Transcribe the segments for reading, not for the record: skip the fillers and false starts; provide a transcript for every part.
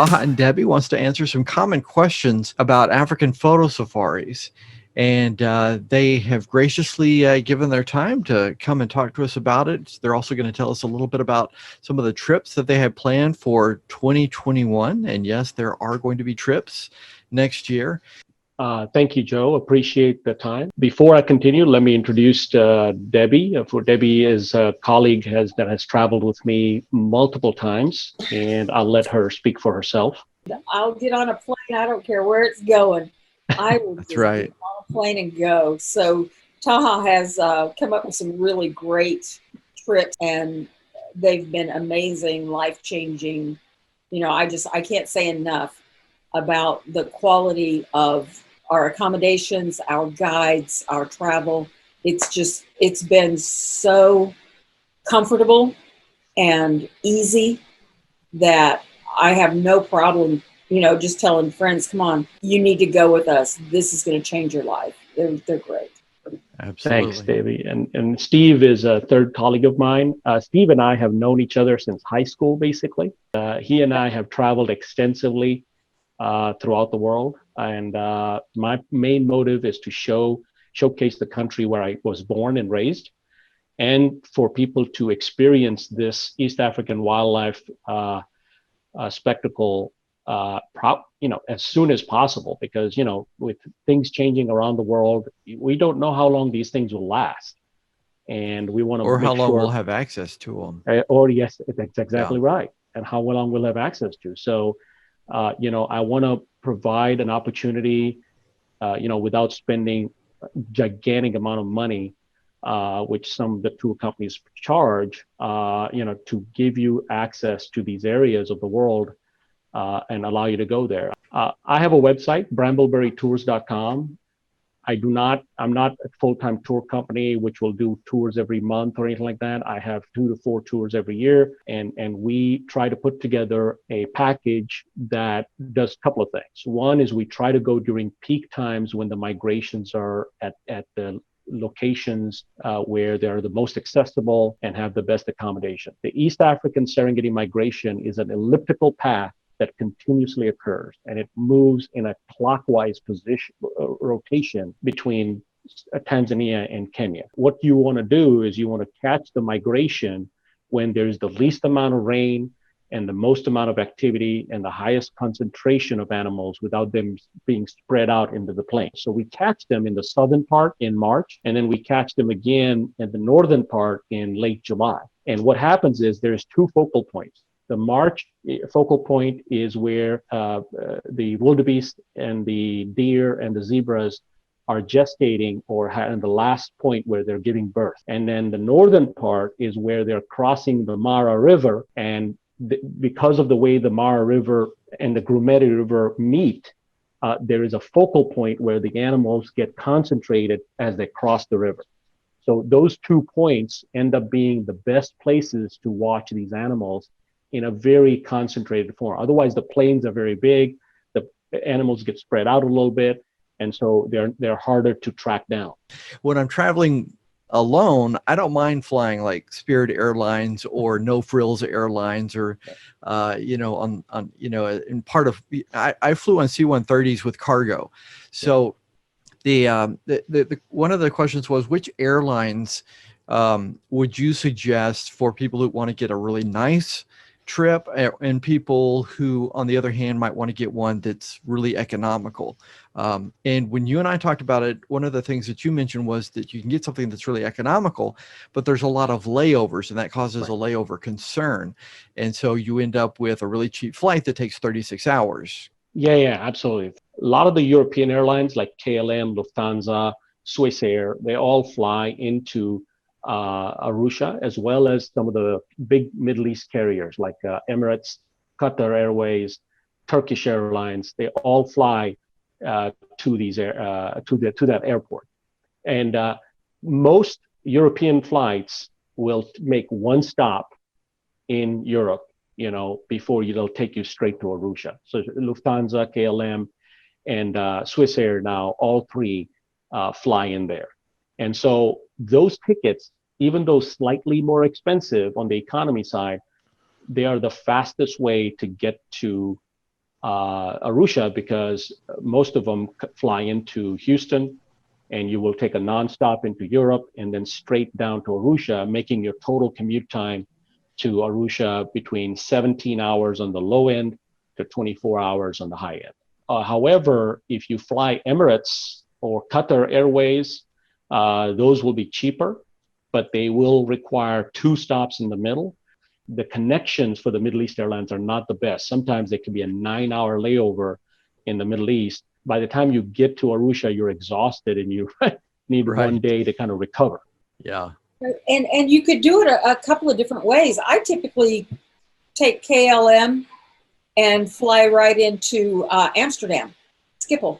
Taha and Debbie wants to answer some common questions about African photo safaris. And they have graciously given their time to come and talk to us about it. They're also going to tell us a little bit about some of the trips that they have planned for 2021. And yes, there are going to be trips next year. Thank you, Joe. Appreciate the time. Before I continue, let me introduce Debbie. Debbie is a colleague that has traveled with me multiple times, and I'll let her speak for herself. I'll get on a plane. I don't care where it's going. I will That's just right. get on a plane and go. So Taha has come up with some really great trips, and they've been amazing, life-changing. You know, I can't say enough about the quality of our accommodations, our guides, our travel. It's been so comfortable and easy that I have no problem, just telling friends, come on, you need to go with us. This is going to change your life. They're great. Absolutely. Thanks, Debbie. And Steve is a third colleague of mine. Steve and I have known each other since high school, basically. He and I have traveled extensively throughout the world. And my main motive is to showcase the country where I was born and raised, and for people to experience this East African wildlife spectacle as soon as possible, because, with things changing around the world, we don't know how long these things will last. And we want to Or how long we'll have access to them. Or yes, that's exactly right. And how long we'll have access to. So, I want to provide an opportunity, without spending a gigantic amount of money, which some of the tour companies charge, to give you access to these areas of the world and allow you to go there. I have a website, brambleberrytours.com. I'm not a full-time tour company, which will do tours every month or anything like that. I have 2 to 4 tours every year, and we try to put together a package that does a couple of things. One is we try to go during peak times when the migrations are at the locations where they're the most accessible and have the best accommodation. The East African Serengeti migration is an elliptical path that continuously occurs, and it moves in a clockwise position rotation between Tanzania and Kenya. What you want to do is you want to catch the migration when there's the least amount of rain and the most amount of activity and the highest concentration of animals without them being spread out into the plain. So we catch them in the southern part in March, and then we catch them again in the northern part in late July. And what happens is there's 2 focal points. The March focal point is where the wildebeest and the deer and the zebras are gestating or in the last point where they're giving birth. And then the northern part is where they're crossing the Mara River. And because of the way the Mara River and the Grumeti River meet, there is a focal point where the animals get concentrated as they cross the river. So those 2 points end up being the best places to watch these animals in a very concentrated form. Otherwise, the plains are very big, the animals get spread out a little bit, and so they're harder to track down. When I'm traveling alone, I don't mind flying like Spirit Airlines or No Frills Airlines, or in part of I flew on C-130s with cargo. So the one of the questions was, which airlines would you suggest for people who want to get a really nice trip, and people who, on the other hand, might want to get one that's really economical? And when you and I talked about it, one of the things that you mentioned was that you can get something that's really economical, but there's a lot of layovers, and that causes a layover concern. And so you end up with a really cheap flight that takes 36 hours. Yeah, absolutely. A lot of the European airlines like KLM, Lufthansa, Swissair, they all fly into Arusha, as well as some of the big Middle East carriers like Emirates, Qatar Airways, Turkish Airlines. They all fly to that airport, and most European flights will make one stop in Europe, before they'll take you straight to Arusha. So Lufthansa, KLM, and Swissair now, all 3 fly in there. And so those tickets, even though slightly more expensive on the economy side, they are the fastest way to get to Arusha, because most of them fly into Houston, and you will take a nonstop into Europe and then straight down to Arusha, making your total commute time to Arusha between 17 hours on the low end to 24 hours on the high end. However, if you fly Emirates or Qatar Airways, those will be cheaper, but they will require 2 stops in the middle. The connections for the Middle East airlines are not the best. Sometimes it can be a 9-hour layover in the Middle East. By the time you get to Arusha, you're exhausted and you need one day to kind of recover. Yeah. And you could do it a couple of different ways. I typically take KLM and fly right into Amsterdam, Schiphol.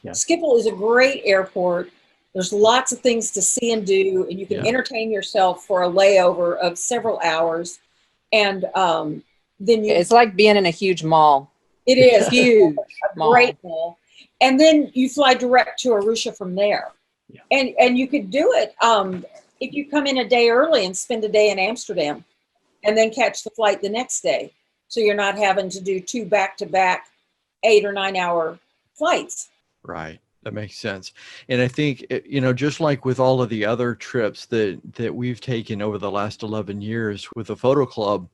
Yeah. Schiphol is a great airport. There's lots of things to see and do, and you can entertain yourself for a layover of several hours. And then it's like being in a huge mall. It is huge, great mall. And then you fly direct to Arusha from there. Yeah. And you could do it if you come in a day early and spend a day in Amsterdam and then catch the flight the next day. So you're not having to do 2 back-to-back 8 or 9 hour flights. Right. That makes sense. And I think, just like with all of the other trips that we've taken over the last 11 years with the photo club,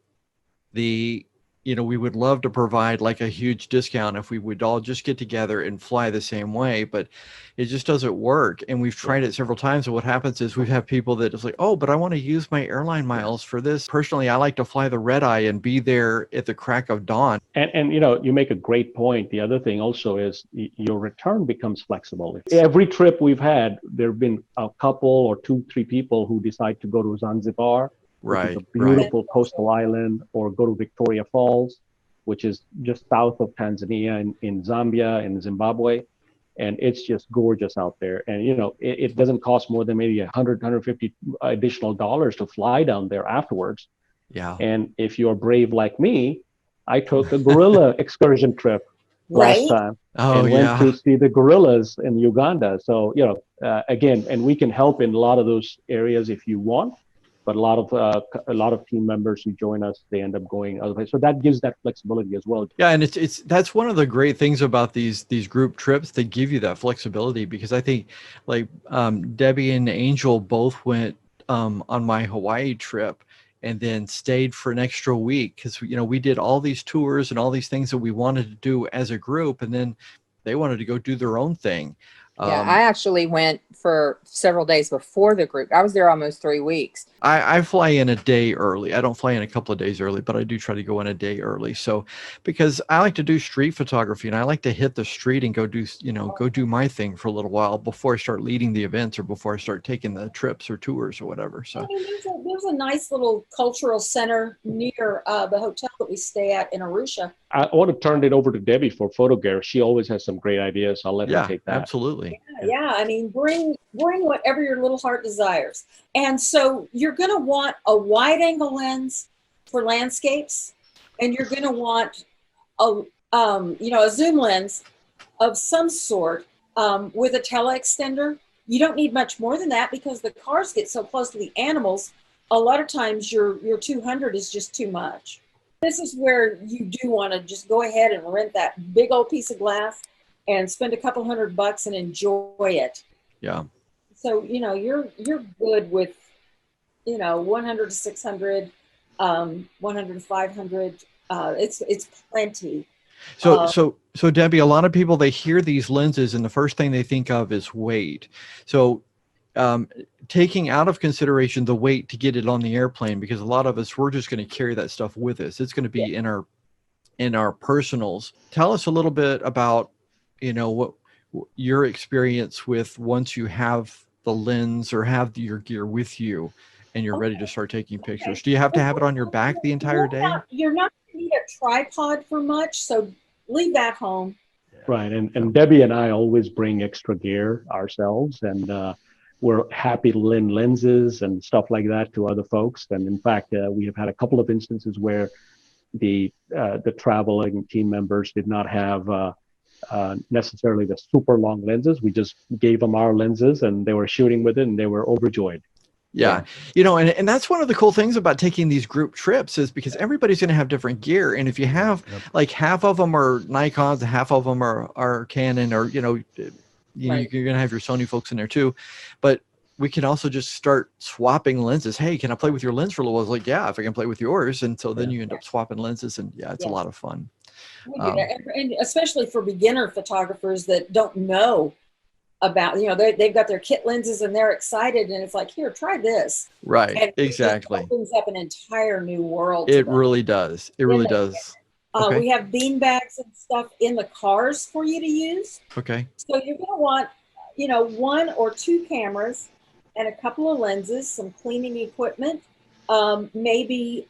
we would love to provide like a huge discount if we would all just get together and fly the same way, but it just doesn't work. And we've tried it several times. And what happens is we have people that is like, oh, but I want to use my airline miles for this. Personally, I like to fly the red eye and be there at the crack of dawn. And you make a great point. The other thing also is your return becomes flexible. Every trip we've had, there have been a couple or 2-3 people who decide to go to Zanzibar, which is a beautiful coastal island, or go to Victoria Falls, which is just south of Tanzania in Zambia and Zimbabwe. And it's just gorgeous out there. And, it doesn't cost more than maybe $100, $150 additional dollars to fly down there afterwards. Yeah. And if you're brave like me, I took a gorilla excursion trip last time and went to see the gorillas in Uganda. So, again, and we can help in a lot of those areas if you want. But a lot of team members who join us, they end up going other places. So that gives that flexibility as well. Yeah, and that's one of the great things about these group trips. They give you that flexibility, because I think like Debbie and Angel both went on my Hawaii trip and then stayed for an extra week, because we did all these tours and all these things that we wanted to do as a group, and then they wanted to go do their own thing. Yeah, I actually went for several days before the group. I was there almost 3 weeks. I fly in a day early. I don't fly in a couple of days early, but I do try to go in a day early. So, because I like to do street photography, and I like to hit the street and go do my thing for a little while before I start leading the events or before I start taking the trips or tours or whatever. So there's a nice little cultural center near the hotel that we stay at in Arusha. I want to turn it over to Debbie for photo gear. She always has some great ideas. I'll let her take that. Absolutely. Yeah. I mean, bring whatever your little heart desires. And so you're going to want a wide angle lens for landscapes, and you're going to want a zoom lens of some sort with a teleextender. You don't need much more than that, because the cars get so close to the animals. A lot of times your 200 is just too much. This is where you do want to just go ahead and rent that big old piece of glass and spend a couple $100 and enjoy it. Yeah. So, you're good with, 100 to 600, 100 to 500. It's plenty. So Debbie, a lot of people, they hear these lenses and the first thing they think of is weight. So taking out of consideration the weight to get it on the airplane, because a lot of us, we're just going to carry that stuff with us. It's going to be in our personals. Tell us a little bit about, what your experience with once you have the lens or have your gear with you and you're ready to start taking pictures. Do you have to have it on your back the entire day? You're not going to need a tripod for much, so leave that home. Right, and Debbie and I always bring extra gear ourselves, and we're happy to lend lenses and stuff like that to other folks. And in fact, we have had a couple of instances where the traveling team members did not have necessarily the super long lenses. We just gave them our lenses and they were shooting with it and they were overjoyed. Yeah. And that's one of the cool things about taking these group trips is because everybody's going to have different gear. And if you have like half of them are Nikons, half of them are Canon, or, you're going to have your Sony folks in there too. But we can also just start swapping lenses. Hey, can I play with your lens for a little while? I was like, yeah, if I can play with yours. And so then you end up swapping lenses, and it's a lot of fun. We do that. And especially for beginner photographers that don't know about, they've got their kit lenses and they're excited, and it's like, here, try this. Right. And Exactly. it opens up an entire new world. It really does. It really does. Okay. We have bean bags and stuff in the cars for you to use. Okay. So you're going to want, 1 or 2 cameras and a couple of lenses, some cleaning equipment, maybe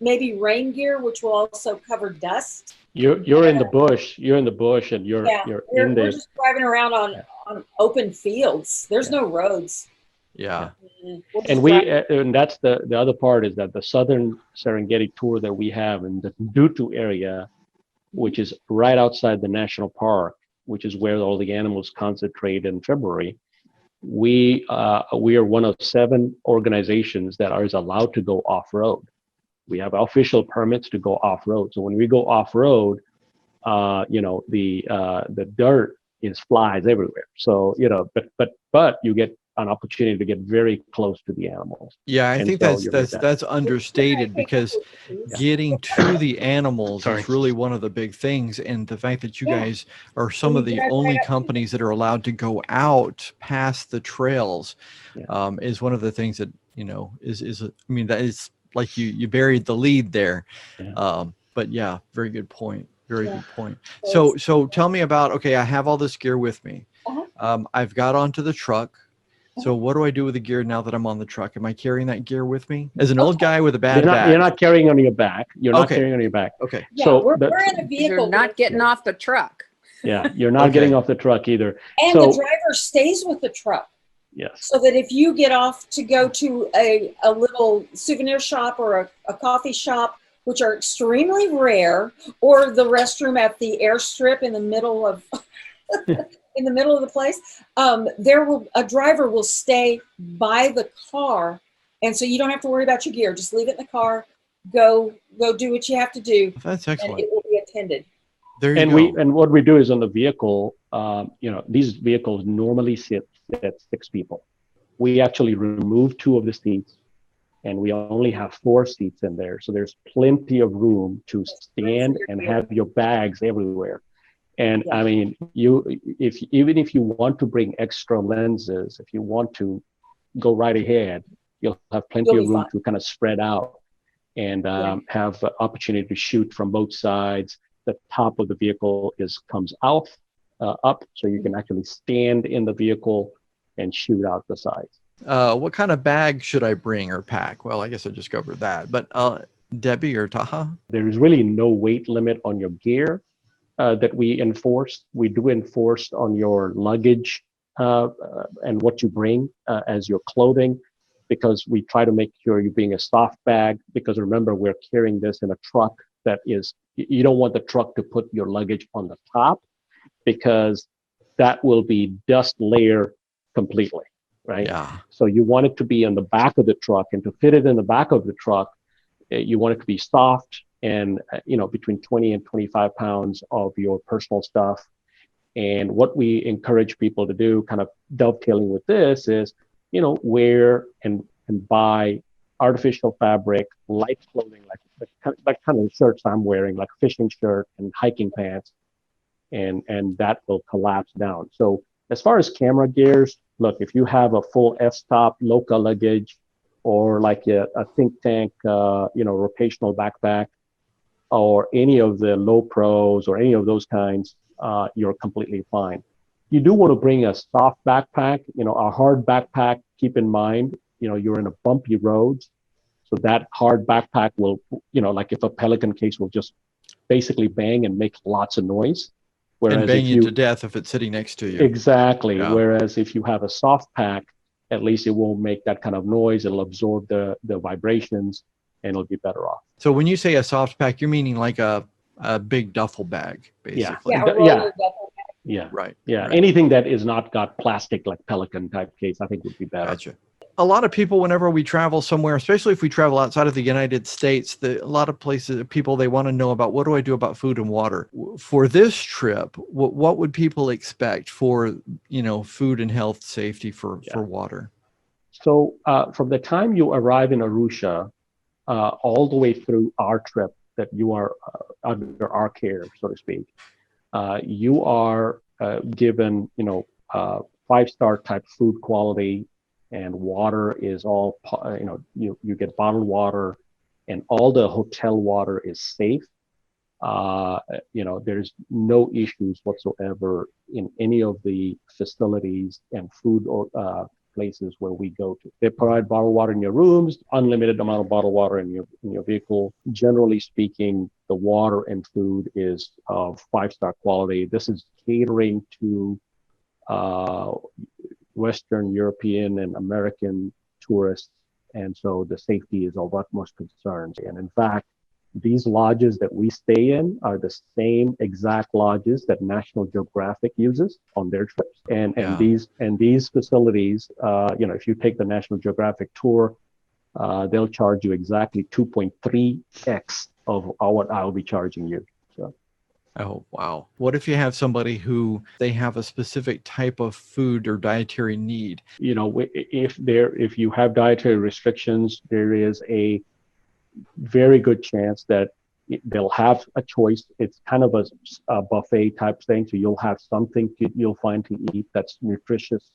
rain gear, which will also cover dust. You're in the bush. You're in the bush, and you're in we're just driving around on open fields. There's no roads. Yeah. And that's the other part, is that the Southern Serengeti tour that we have in the Dutu area, which is right outside the national park, which is where all the animals concentrate in February. We are one of 7 organizations that is allowed to go off-road. We have official permits to go off-road. So when we go off-road, the dirt flies everywhere. So, but you get an opportunity to get very close to the animals. Yeah, I think that's understated, because getting to the animals is really one of the big things. And the fact that you guys are some of the only companies that are allowed to go out past the trails is one of the things that, that is like you buried the lead there. But yeah, very good point. Very good point. So tell me about, okay, I have all this gear with me. I've got onto the truck. So what do I do with the gear now that I'm on the truck? Am I carrying that gear with me? As an old guy with a bad back. You're not carrying on your back. You're not carrying on your back. Okay. Yeah, so we're in a vehicle. You're not getting off the truck. Yeah, you're not getting off the truck either. And the driver stays with the truck. Yes. So that if you get off to go to a little souvenir shop or a coffee shop, which are extremely rare, or the restroom at the airstrip in the middle of in the middle of the place, a driver will stay by the car, and so you don't have to worry about your gear. Just leave it in the car. Go do what you have to do. That's excellent. And it will be attended. There you go. And what we do is on the vehicle, these vehicles normally sit at 6 people. We actually remove 2 of the seats, and we only have 4 seats in there. So there's plenty of room to stand and have your bags everywhere. And I mean, even if you want to bring extra lenses, if you want to go right ahead, you'll have plenty of room to kind of spread out and have the opportunity to shoot from both sides. The top of the vehicle comes out up, so you can actually stand in the vehicle and shoot out the sides. What kind of bag should I bring or pack? Well, I guess I just covered that. But Debbie or Taha? There is really no weight limit on your gear that we enforce. We do enforce on your luggage and what you bring as your clothing, because we try to make sure you bring a soft bag, because remember, we're carrying this in a truck that is, you don't want the truck to put your luggage on the top, because that will be dust layer completely, right? Yeah. So you want it to be on the back of the truck, and to fit it in the back of the truck, you want it to be soft and, between 20 and 25 pounds of your personal stuff. And what we encourage people to do, kind of dovetailing with this, is, wear and buy artificial fabric, light clothing, like kind of shirts I'm wearing, like fishing shirt and hiking pants, and that will collapse down. So as far as camera gears, look, if you have a full f-stop Loca luggage, or like a think tank, rotational backpack, or any of the low pros or any of those kinds, you're completely fine. You do want to bring a soft backpack, a hard backpack. Keep in mind, you're in a bumpy roads. So that hard backpack will, like if a Pelican case will just basically bang and make lots of noise. Whereas and bang you to death if it's sitting next to you. Exactly. Yeah. Whereas if you have a soft pack, at least it won't make that kind of noise. It'll absorb the vibrations, and it'll be better off. So when you say a soft pack, you're meaning like a big duffel bag, basically. Yeah. Right. Yeah. Right. Anything that is not got plastic, like Pelican type case, I think would be better. Gotcha. a lot of people, whenever we travel somewhere, especially if we travel outside of the United States, a lot of places, people, they want to know about, what do I do about food and water? For this trip, what would people expect for, food and health safety for water? So from the time you arrive in Arusha, all the way through our trip that you are under our care, so to speak, you are given, 5-star type food quality, and water is all, you get bottled water, and all the hotel water is safe. There's no issues whatsoever in any of the facilities and food or places where we go to. They provide bottled water in your rooms, unlimited amount of bottled water in your vehicle. Generally speaking, the water and food is of 5-star quality. This is catering to Western European and American tourists, and so the safety is of utmost concern. And in fact, these lodges that we stay in are the same exact lodges that National Geographic uses on their trips. And these facilities, if you take the National Geographic tour, they'll charge you exactly 2.3x of what I'll be charging you. So. Oh, wow. What if you have somebody who they have a specific type of food or dietary need? If you have dietary restrictions, there is a very good chance that they'll have a choice. It's kind of a buffet type thing. So you'll have something you'll find to eat that's nutritious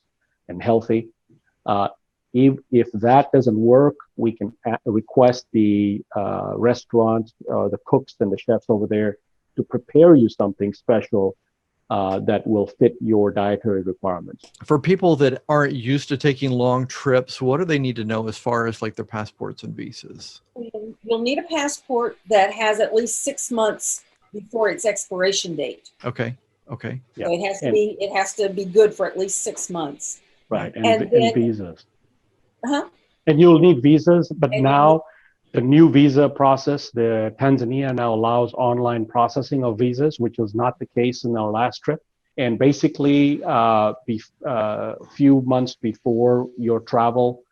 and healthy. If that doesn't work, we can request the restaurant, the cooks and the chefs over there to prepare you something special that will fit your dietary requirements. For people that aren't used to taking long trips, what do they need to know as far as like their passports and visas? You'll need a passport that has at least 6 months before its expiration date. Okay. Yeah. So it has to be good for at least 6 months. Right. And visas. Uh-huh. And you'll need visas, but now the new visa process, the Tanzania now allows online processing of visas, which was not the case in our last trip. And basically, a few months before your travel,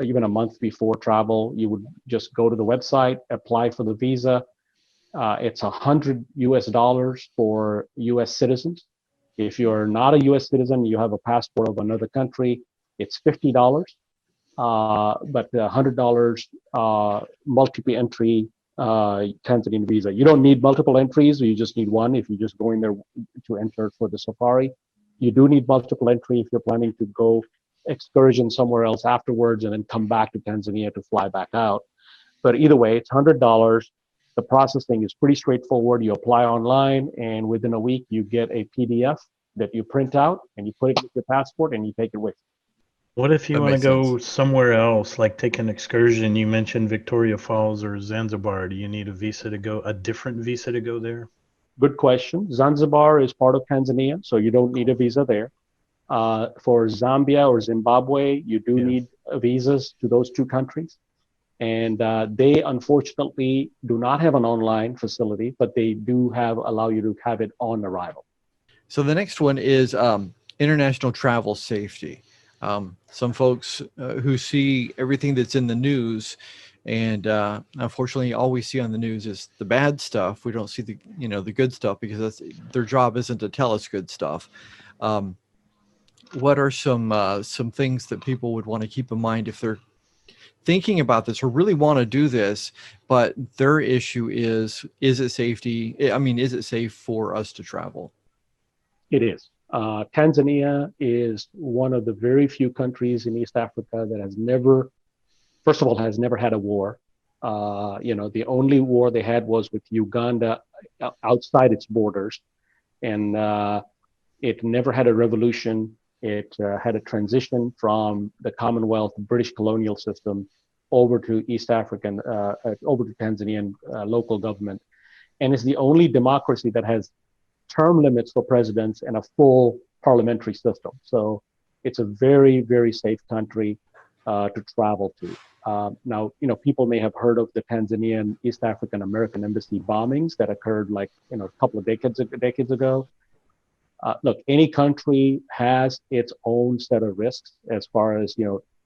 even a month before travel, you would just go to the website, apply for the visa. It's $100 for U.S. citizens. If you're not a U.S. citizen, you have a passport of another country, it's $50. But the $100 multiple entry Tanzanian visa. You don't need multiple entries, you just need one if you just go in there to enter for the safari. You do need multiple entry if you're planning to go excursion somewhere else afterwards and then come back to Tanzania to fly back out. But either way, it's $100. The processing is pretty straightforward. You apply online, and within a week, you get a PDF that you print out, and you put it with your passport, and you take it with you. What if you want to go somewhere else, like take an excursion? You mentioned Victoria Falls or Zanzibar. Do you need a different visa to go there? Good question. Zanzibar is part of Tanzania, so you don't need a visa there. For Zambia or Zimbabwe, you do need visas to those two countries. And they unfortunately do not have an online facility, but they do allow you to have it on arrival. So the next one is international travel safety. Some folks who see everything that's in the news, and unfortunately, all we see on the news is the bad stuff. We don't see the good stuff because their job isn't to tell us good stuff. What are some things that people would want to keep in mind if they're thinking about this or really want to do this, but their issue is it safety? I mean, is it safe for us to travel? It is. Tanzania is one of the very few countries in East Africa that has never had a war. The only war they had was with Uganda outside its borders, and it never had a revolution. It had a transition from the Commonwealth British colonial system over to East African, over to Tanzanian local government, and it's the only democracy that has term limits for presidents and a full parliamentary system. So it's a very, very safe country to travel to. Now, people may have heard of the Tanzanian East African American Embassy bombings that occurred a couple of decades ago. Look, any country has its own set of risks as far as,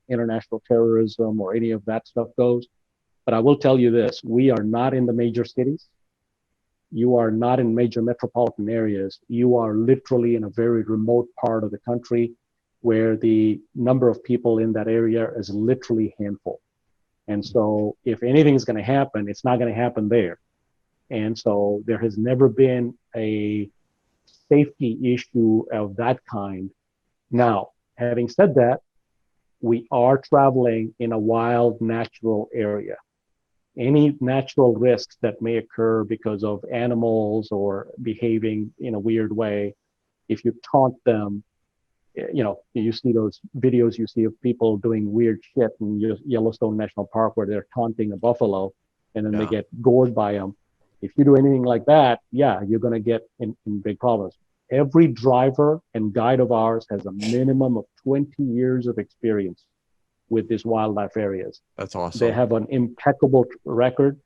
international terrorism or any of that stuff goes. But I will tell you this, we are not in the major cities. You are not in major metropolitan areas. You are literally in a very remote part of the country where the number of people in that area is literally a handful. And so if anything is going to happen, it's not going to happen there. And so there has never been a safety issue of that kind. Now, having said that, we are traveling in a wild natural area. Any natural risks that may occur because of animals or behaving in a weird way, if you taunt them, you know, you see those videos you see of people doing weird shit in Yellowstone National Park where they're taunting a buffalo and then they get gored by them. If you do anything like that, yeah, you're going to get in big problems. Every driver and guide of ours has a minimum of 20 years of experience with these wildlife areas. That's awesome. They have an impeccable record.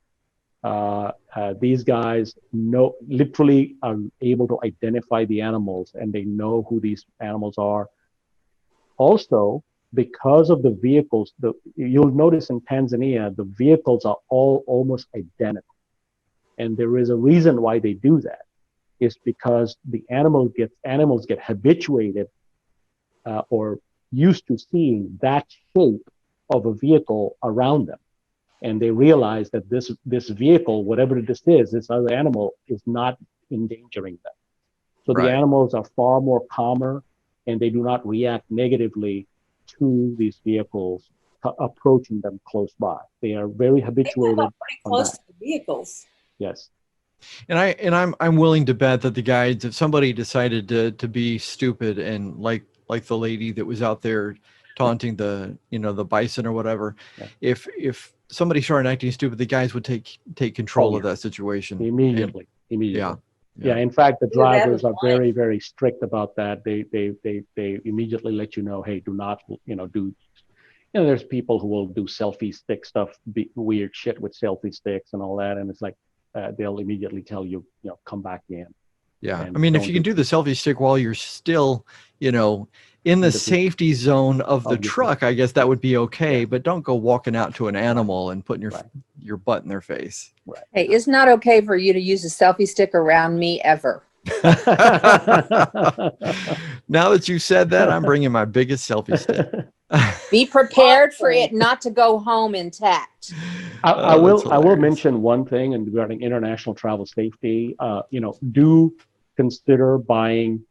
These guys literally are able to identify the animals and they know who these animals are. Also, because of the vehicles, you'll notice in Tanzania, the vehicles are all almost identical. And there is a reason why they do that. It's because the animals get habituated or used to seeing that shape of a vehicle around them. And they realize that this vehicle, whatever this other animal is not endangering them. So the animals are far more calmer and they do not react negatively to these vehicles approaching them close by. They are very habituated. They pretty close to the vehicles. Yes. And I'm willing to bet that the guides, if somebody decided to be stupid and like the lady that was out there taunting the bison or whatever, if somebody started acting stupid, the guys would take control of that situation immediately. Yeah. In fact, the drivers are very, very strict about that. They immediately let you know, hey, do not do. There's people who will do selfie stick stuff, weird shit with selfie sticks and all that, and it's like they'll immediately tell you, come back in. Yeah, I mean, if you can do the selfie stick while you're still, in the safety zone of the truck, I guess that would be okay. Yeah. But don't go walking out to an animal and putting your butt in their face. Right. Hey, it's not okay for you to use a selfie stick around me ever. Now that you said that, I'm bringing my biggest selfie stick. Be prepared for it not to go home intact. I will mention one thing regarding international travel safety. Do consider buying,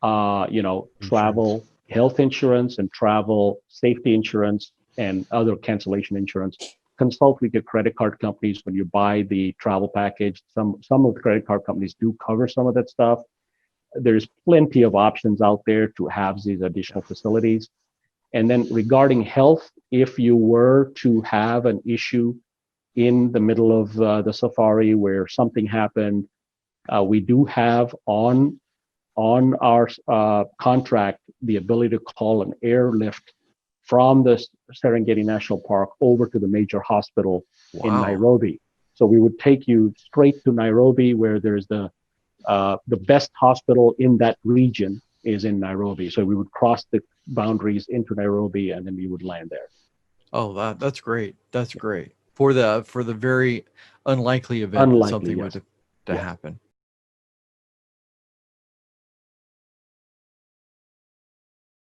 travel health insurance and travel safety insurance and other cancellation insurance. Consult with your credit card companies when you buy the travel package. Some of the credit card companies do cover some of that stuff. There's plenty of options out there to have these additional facilities. And then regarding health, if you were to have an issue in the middle of the safari where something happened, we do have on our contract the ability to call an airlift from the Serengeti National Park over to the major hospital in Nairobi. So we would take you straight to Nairobi, where there's the best hospital in that region is in Nairobi. So we would cross the boundaries into Nairobi, and then we would land there. Oh, that's great. That's great for the very unlikely event that something were to happen.